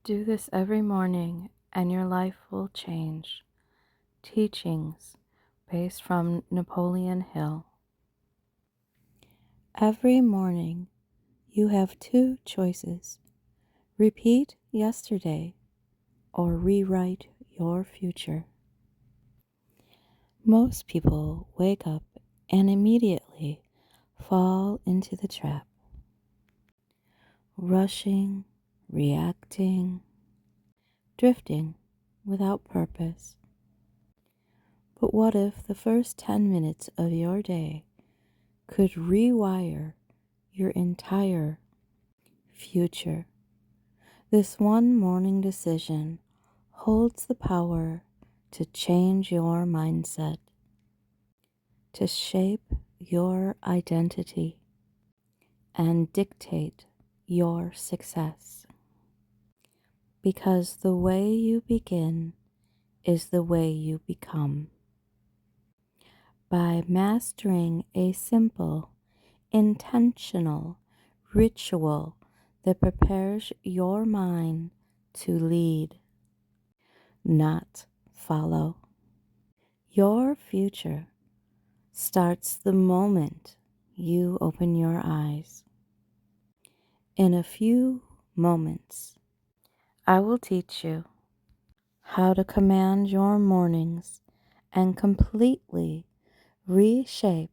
Do this every morning and your life will change. Teachings based from Napoleon Hill. Every morning you have two choices. Repeat yesterday or rewrite your future. Most people wake up and immediately fall into the trap. Rushing, reacting, drifting without purpose. But what if the first 10 minutes of your day could rewire your entire future? This one morning decision holds the power to change your mindset, to shape your identity, and dictate your success. Because the way you begin is the way you become. By mastering a simple, intentional ritual that prepares your mind to lead, not follow. Your future starts the moment you open your eyes. In a few moments, I will teach you how to command your mornings and completely reshape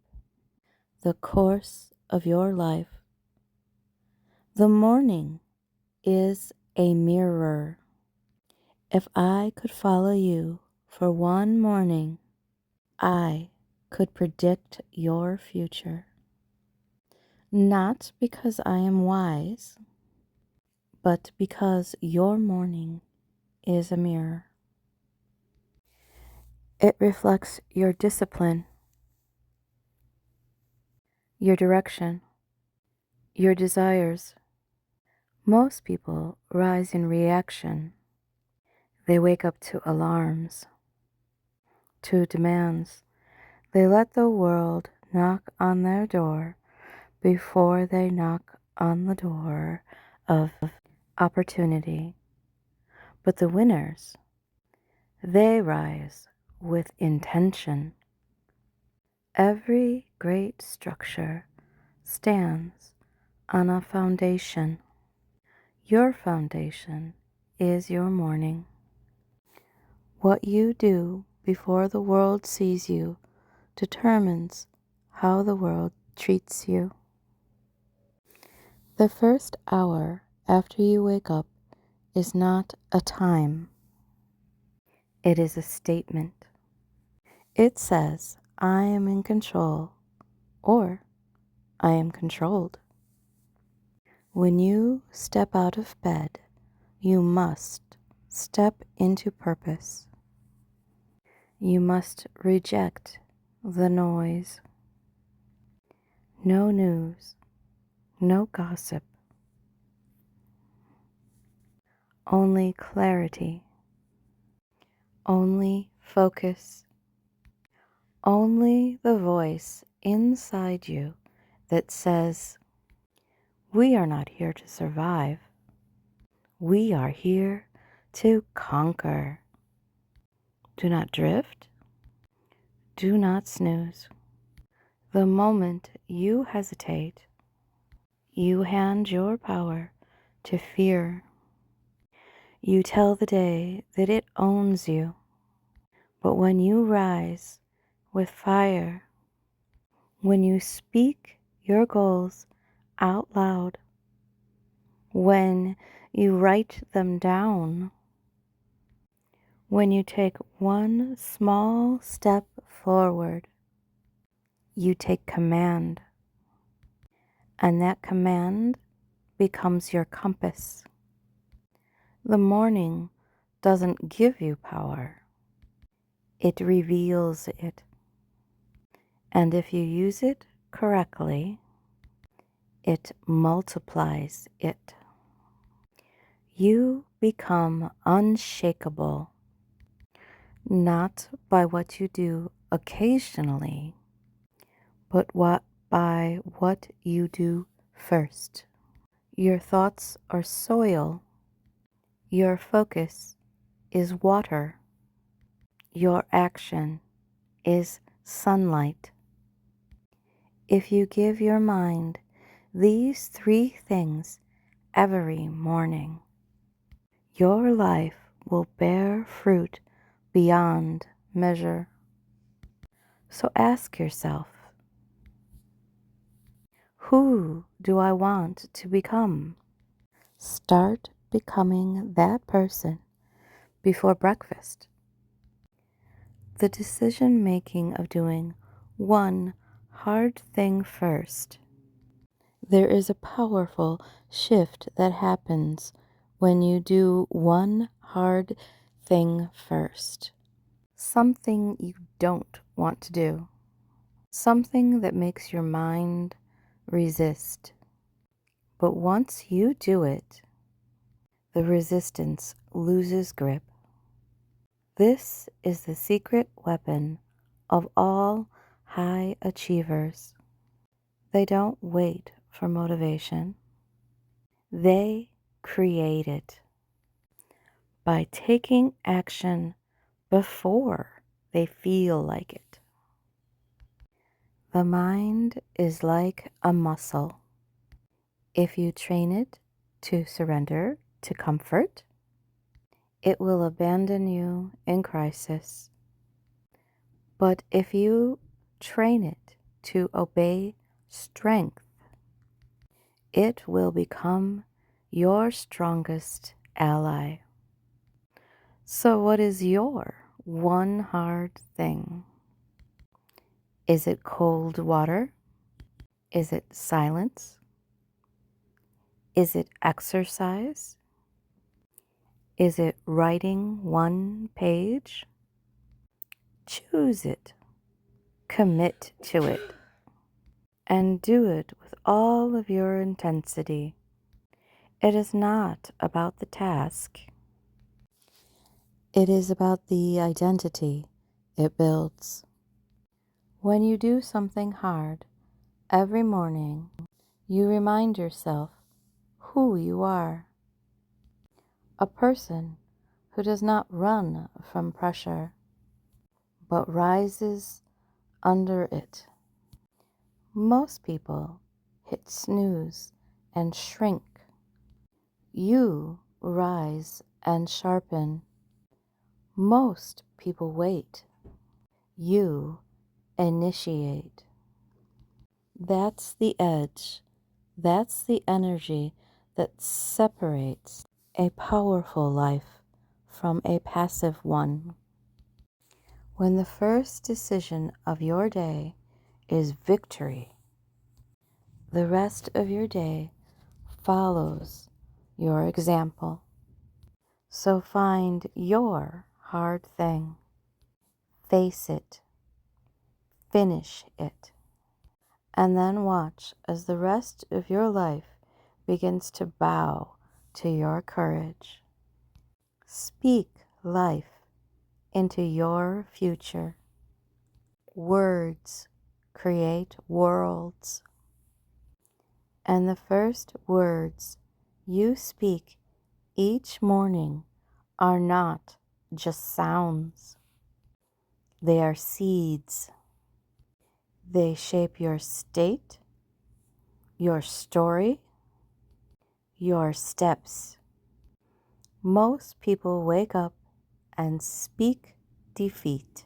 the course of your life. The morning is a mirror. If I could follow you for one morning, I could predict your future. Not because I am wise, but because your morning is a mirror. It reflects your discipline, your direction, your desires. Most people rise in reaction. They wake up to alarms, to demands. They let the world knock on their door before they knock on the door of opportunity. But the winners, they rise with intention. Every great structure stands on a foundation. Your foundation is your morning. What you do before the world sees you determines how the world treats you. The first hour after you wake up is not a time. It is a statement. It says, I am in control, or I am controlled. When you step out of bed, you must step into purpose. You must reject the noise. No news, no gossip, only clarity, only focus, only the voice inside you that says, we are not here to survive. We are here to conquer. Do not drift. Do not snooze. The moment you hesitate, you hand your power to fear. You tell the day that it owns you. But when you rise with fire, when you speak your goals out loud, when you write them down, when you take one small step forward, you take command, and that command becomes your compass. The morning doesn't give you power. It reveals it. And if you use it correctly, it multiplies it. You become unshakable, not by what you do occasionally, but by what you do first. Your thoughts are soil. Your focus is water. Your action is sunlight. If you give your mind these three things every morning, your life will bear fruit beyond measure. So ask yourself, who do I want to become? Start becoming that person before breakfast. The decision making of doing one hard thing first. There is a powerful shift that happens when you do one hard thing first. Something you don't want to do. Something that makes your mind resist. But once you do it, the resistance loses grip. This is the secret weapon of all high achievers. They don't wait for motivation. They create it by taking action before they feel like it. The mind is like a muscle. If you train it to surrender to comfort, it will abandon you in crisis. But if you train it to obey strength, it will become your strongest ally. So, what is your one hard thing? Is it cold water? Is it silence? Is it exercise? Is it writing one page? Choose it, commit to it, and do it with all of your intensity. It is not about the task. It is about the identity it builds. When you do something hard every morning, you remind yourself who you are. A person who does not run from pressure, but rises under it. Most people hit snooze and shrink. You rise and sharpen. Most people wait. You initiate. That's the edge. That's the energy that separates a powerful life from a passive one. When the first decision of your day is victory, the rest of your day follows your example. So find your hard thing, face it, finish it, and then watch as the rest of your life begins to bow to your courage. Speak life into your future. Words create worlds. And the first words you speak each morning are not just sounds. They are seeds. They shape your state, your story, your steps. Most people wake up and speak defeat.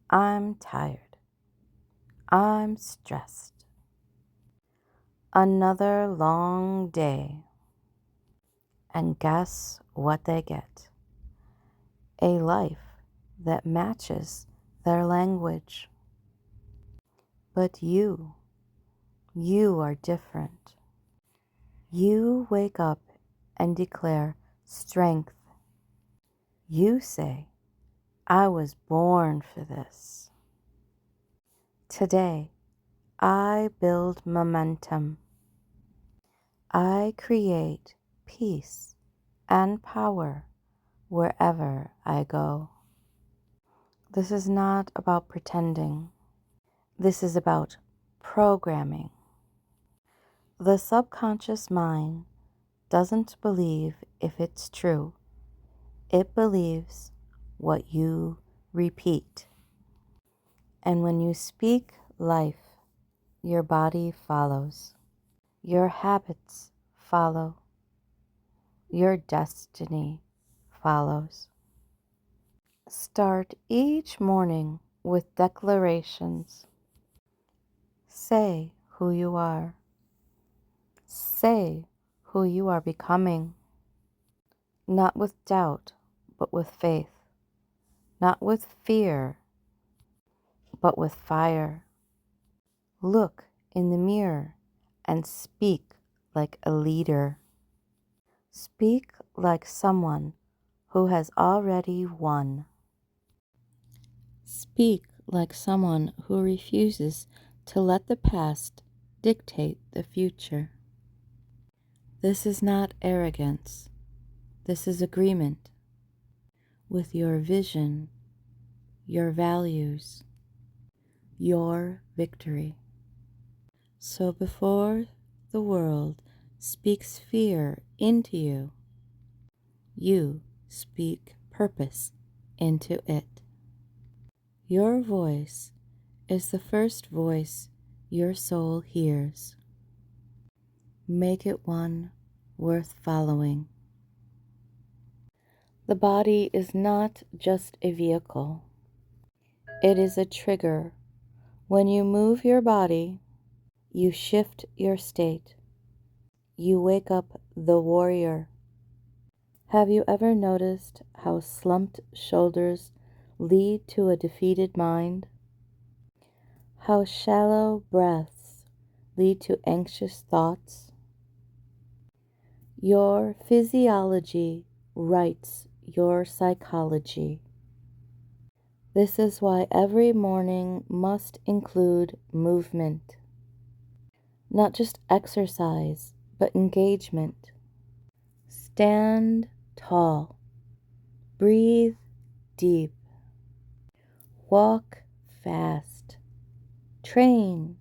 I'm tired. I'm stressed. Another long day. And guess what they get? A life that matches their language. But you are different. You wake up and declare strength. You say, I was born for this. Today, I build momentum. I create peace and power wherever I go. This is not about pretending. This is about programming. The subconscious mind doesn't believe if it's true. It believes what you repeat. And when you speak life, your body follows. Your habits follow. Your destiny follows. Start each morning with declarations. Say who you are. Say who you are becoming. Not with doubt, but with faith. Not with fear, but with fire. Look in the mirror and speak like a leader. Speak like someone who has already won. Speak like someone who refuses to let the past dictate the future. This is not arrogance. This is agreement with your vision, your values, your victory. So before the world speaks fear into you, you speak purpose into it. Your voice is the first voice your soul hears. Make it one worth following. The body is not just a vehicle. It is a trigger. When you move your body, you shift your state. You wake up the warrior. Have you ever noticed how slumped shoulders lead to a defeated mind? How shallow breaths lead to anxious thoughts? Your physiology writes your psychology. This is why every morning must include movement. Not just exercise, but engagement. Stand tall. Breathe deep. Walk fast. Train.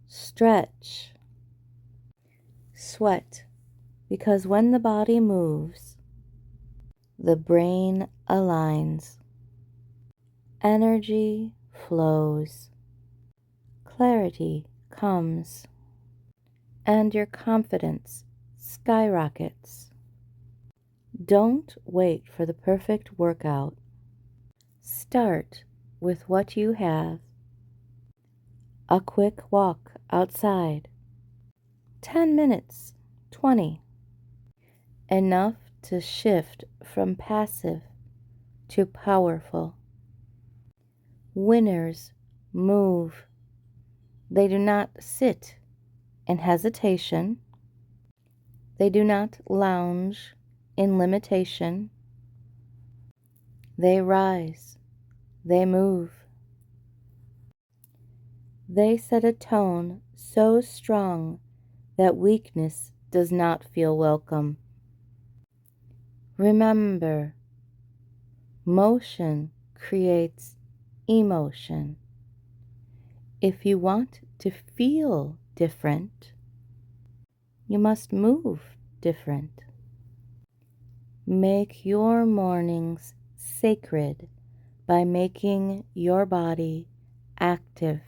Stretch. Sweat, because when the body moves, the brain aligns. Energy flows. Clarity comes. And your confidence skyrockets. Don't wait for the perfect workout. Start with what you have. A quick walk outside. 10 minutes, 20. Enough to shift from passive to powerful. Winners move. They do not sit in hesitation. They do not lounge in limitation. They rise. They move. They set a tone so strong that weakness does not feel welcome. Remember, motion creates emotion. If you want to feel different, you must move different. Make your mornings sacred by making your body active.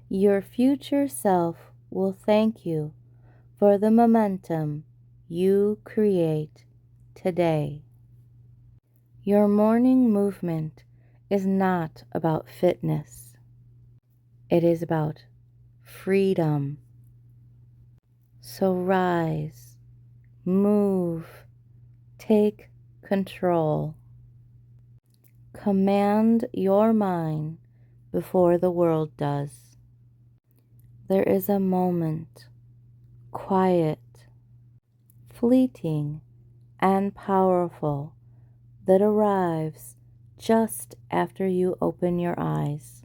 Your future self will thank you for the momentum you create today. Your morning movement is not about fitness. It is about freedom. So rise, move, take control. Command your mind before the world does. There is a moment, quiet, fleeting, and powerful, that arrives just after you open your eyes.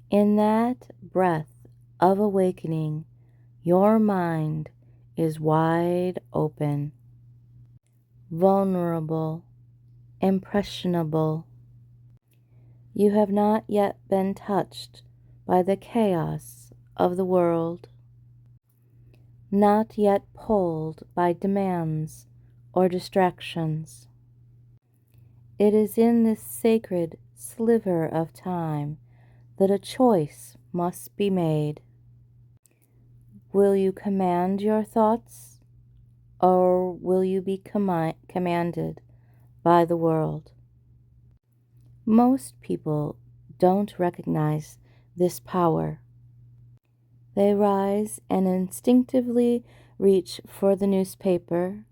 In that breath of awakening, your mind is wide open, vulnerable, impressionable. You have not yet been touched by the chaos of the world. not yet pulled by demands or distractions. It is in this sacred sliver of time that a choice must be made. Will you command your thoughts, or will you be commanded by the world? Most people don't recognize this power. They rise and instinctively reach for the newspaper,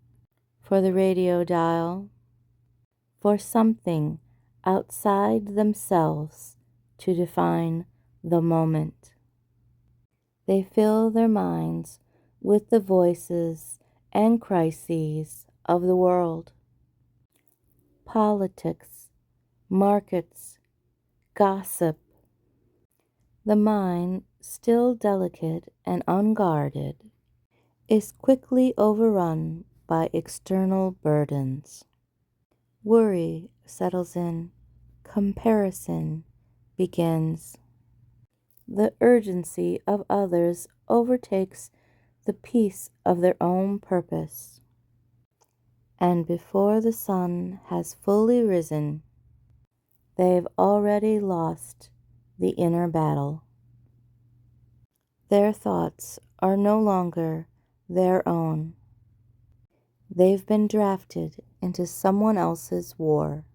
for the radio dial, for something outside themselves to define the moment. They fill their minds with the voices and crises of the world. Politics, markets, gossip. The mind, still delicate and unguarded, is quickly overrun by external burdens. Worry settles in, comparison begins. The urgency of others overtakes the peace of their own purpose. And before the sun has fully risen, they've already lost the inner battle. Their thoughts are no longer their own. They've been drafted into someone else's war.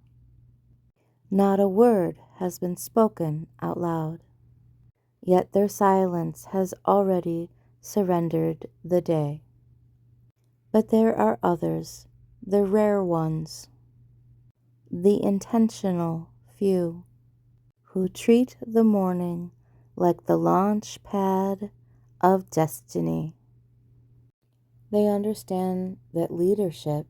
Not a word has been spoken out loud, yet their silence has already surrendered the day. But there are others, the rare ones, the intentional few, who treat the morning like the launch pad of destiny. They understand that leadership,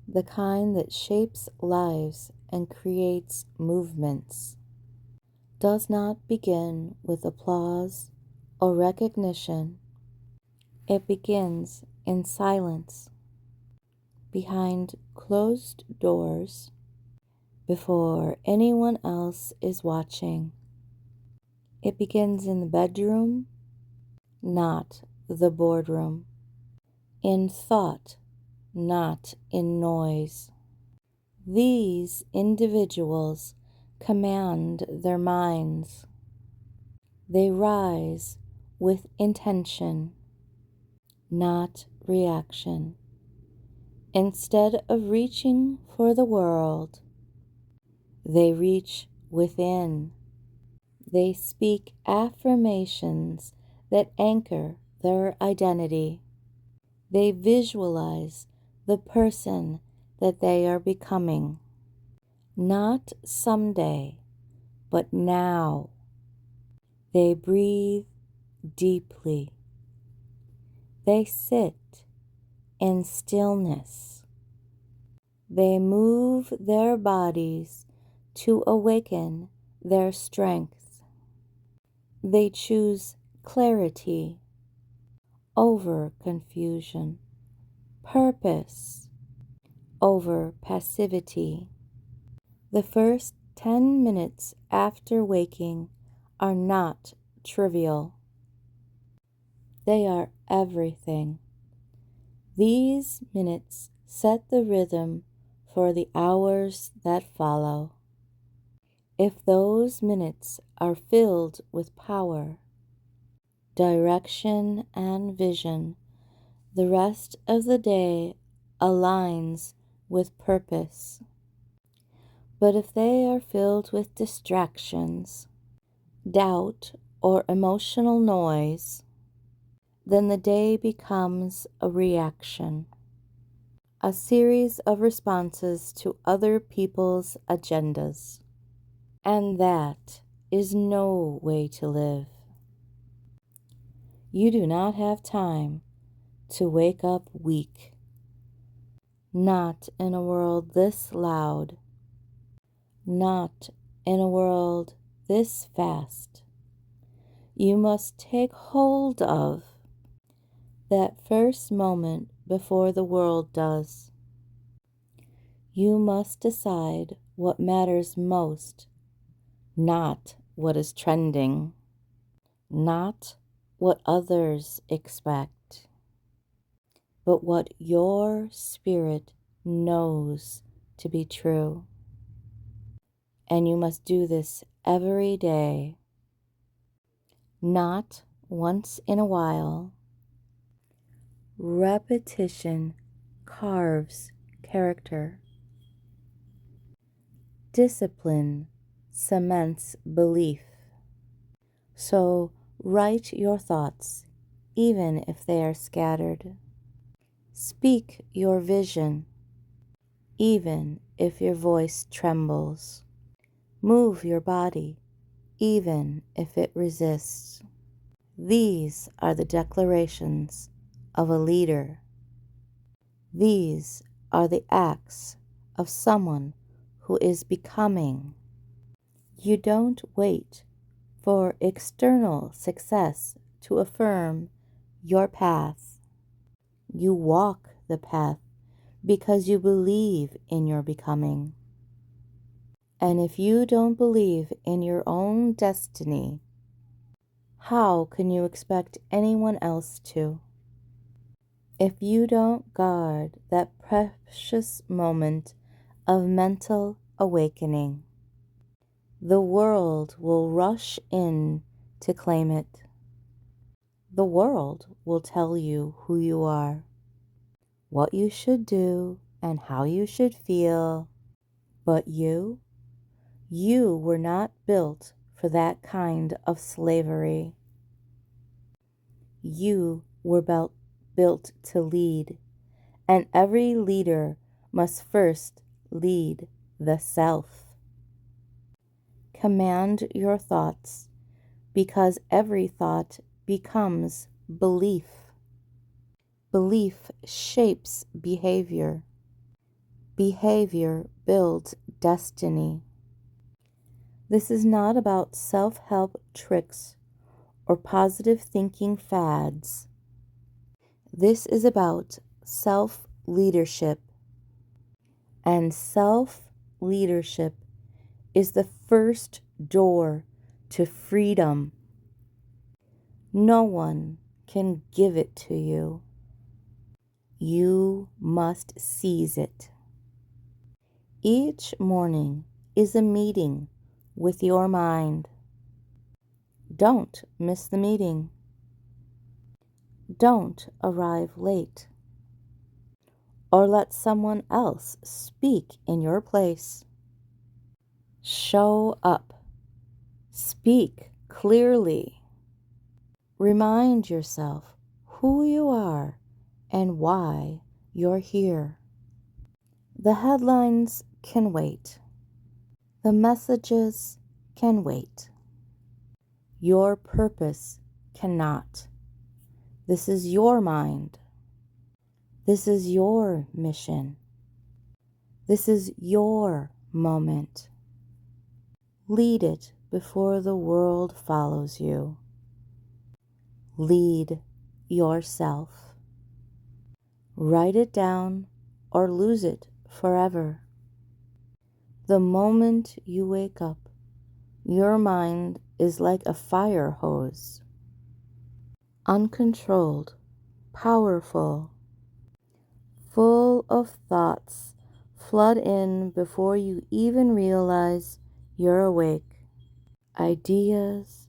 the kind that shapes lives and creates movements, does not begin with applause or recognition. It begins in silence, behind closed doors, before anyone else is watching. It begins in the bedroom, not the boardroom, in thought, not in noise. These individuals command their minds. They rise with intention, not reaction. Instead of reaching for the world, they reach within. They speak affirmations that anchor their identity. They visualize the person that they are becoming, not someday, but now. They breathe deeply. They sit in stillness. They move their bodies to awaken their strength. They choose clarity over confusion, purpose over passivity. The first 10 minutes after waking are not trivial. They are everything. These minutes set the rhythm for the hours that follow. If those minutes are filled with power, direction, and vision, the rest of the day aligns with purpose. But if they are filled with distractions, doubt, or emotional noise, then the day becomes a reaction, a series of responses to other people's agendas. And that is no way to live. You do not have time to wake up weak, not in a world this loud, not in a world this fast. You must take hold of that first moment before the world does. You must decide what matters most, not what is trending, not what others expect. but what your spirit knows to be true. And you must do this every day, not once in a while. Repetition carves character. Discipline cements belief. So write your thoughts, even if they are scattered. Speak your vision, even if your voice trembles. Move your body, even if it resists. These are the declarations of a leader. These are the acts of someone who is becoming. You don't wait for external success to affirm your path. You walk the path because you believe in your becoming. And if you don't believe in your own destiny, how can you expect anyone else to? If you don't guard that precious moment of mental awakening, the world will rush in to claim it. The world will tell you who you are, what you should do, and how you should feel. But you were not built for that kind of slavery. You were built to lead, and every leader must first lead the self. Command your thoughts, because every thought becomes belief. Belief shapes behavior. Behavior builds destiny. This is not about self-help tricks or positive thinking fads. This is about self-leadership. And self-leadership is the first door to freedom. No one can give it to you. You must seize it. Each morning is a meeting with your mind. Don't miss the meeting. Don't arrive late, or let someone else speak in your place. Show up. Speak clearly. Remind yourself who you are and why you're here. The headlines can wait. The messages can wait. Your purpose cannot. This is your mind. This is your mission. This is your moment. Lead it before the world follows you. Lead yourself. Write it down or lose it forever. The moment you wake up, your mind is like a fire hose. Uncontrolled, powerful, full of thoughts flood in before you even realize you're awake. Ideas,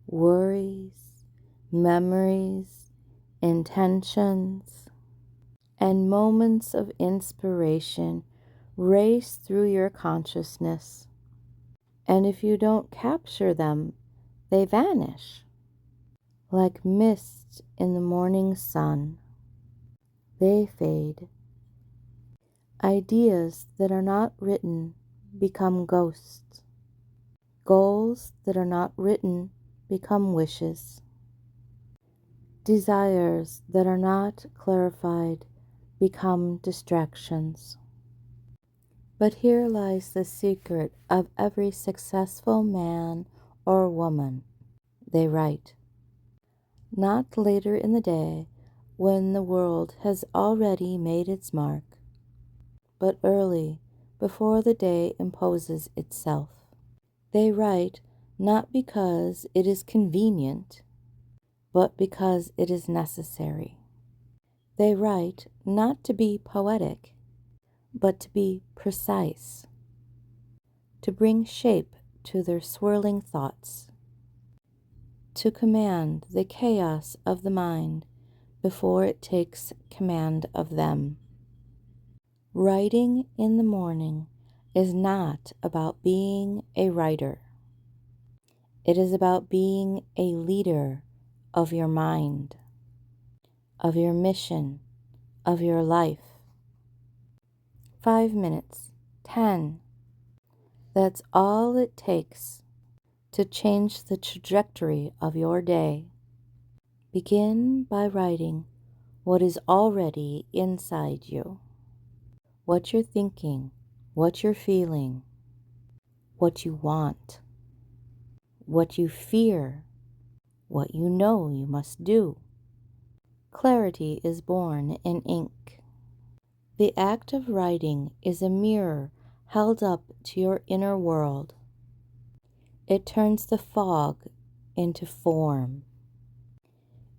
worries, memories, intentions, and moments of inspiration race through your consciousness. And if you don't capture them, they vanish like mist in the morning sun. They fade. Ideas that are not written become ghosts. Goals that are not written become wishes. Desires that are not clarified become distractions. But here lies the secret of every successful man or woman. They write, not later in the day when the world has already made its mark, but early before the day imposes itself. They write not because it is convenient, but because it is necessary. They write not to be poetic, but to be precise, to bring shape to their swirling thoughts, to command the chaos of the mind before it takes command of them. Writing in the morning is not about being a writer. It is about being a leader of your mind, of your mission, of your life. 5 minutes, 10. That's all it takes to change the trajectory of your day. Begin by writing what is already inside you, what you're thinking, what you're feeling, what you want, what you fear, what you know you must do. Clarity is born in ink. The act of writing is a mirror held up to your inner world. It turns the fog into form.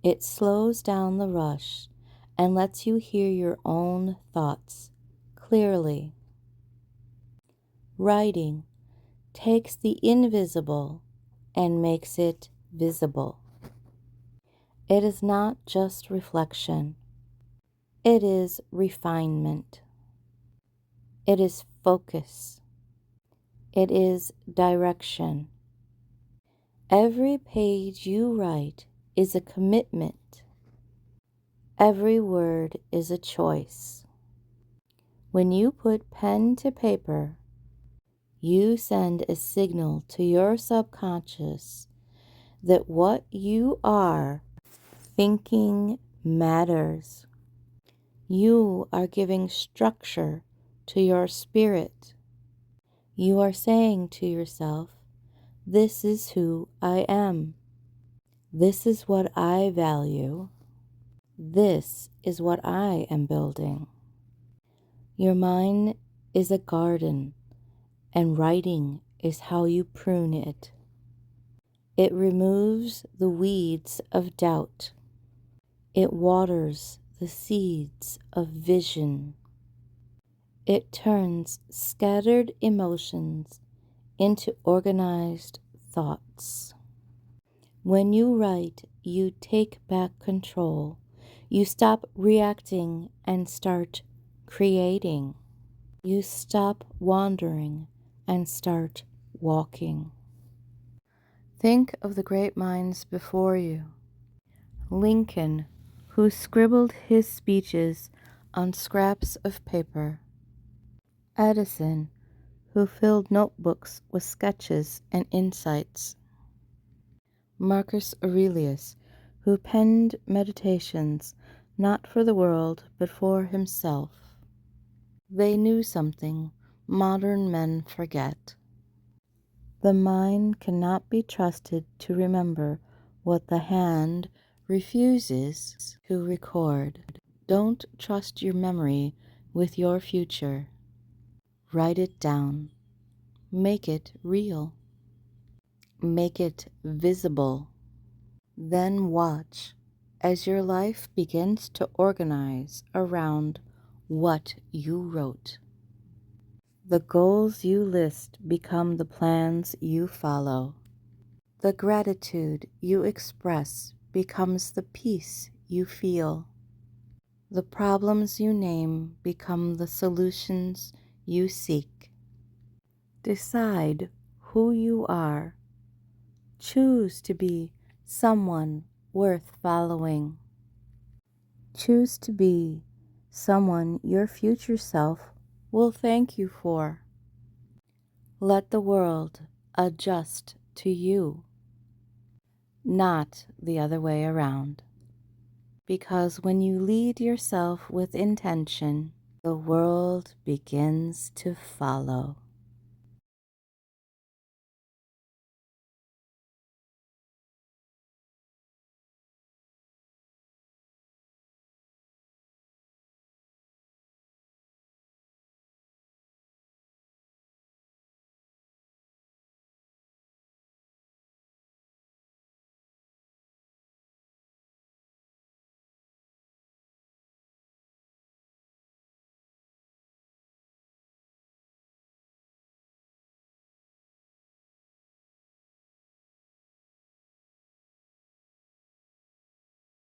It slows down the rush and lets you hear your own thoughts clearly. Writing takes the invisible and makes it visible. It is not just reflection. It is refinement. It is focus. It is direction. Every page you write is a commitment. Every word is a choice. When you put pen to paper, you send a signal to your subconscious that what you are thinking matters. You are giving structure to your spirit. You are saying to yourself, this is who I am. This is what I value. This is what I am building. Your mind is a garden, and writing is how you prune it. It removes the weeds of doubt. It waters the seeds of vision. It turns scattered emotions into organized thoughts. When you write, you take back control. You stop reacting and start creating. You stop wandering and start walking. Think of the great minds before you. Lincoln, who scribbled his speeches on scraps of paper. Edison, who filled notebooks with sketches and insights. Marcus Aurelius, who penned meditations not for the world but for himself. They knew something modern men forget. The mind cannot be trusted to remember what the hand refuses to record. Don't trust your memory with your future. Write it down. Make it real. Make it visible. Then watch as your life begins to organize around what you wrote. The goals you list become the plans you follow. The gratitude you express becomes the peace you feel. The problems you name become the solutions you seek. Decide who you are. Choose to be someone worth following. Choose to be someone your future self will thank you for. Let the world adjust to you, not the other way around. Because when you lead yourself with intention, the world begins to follow.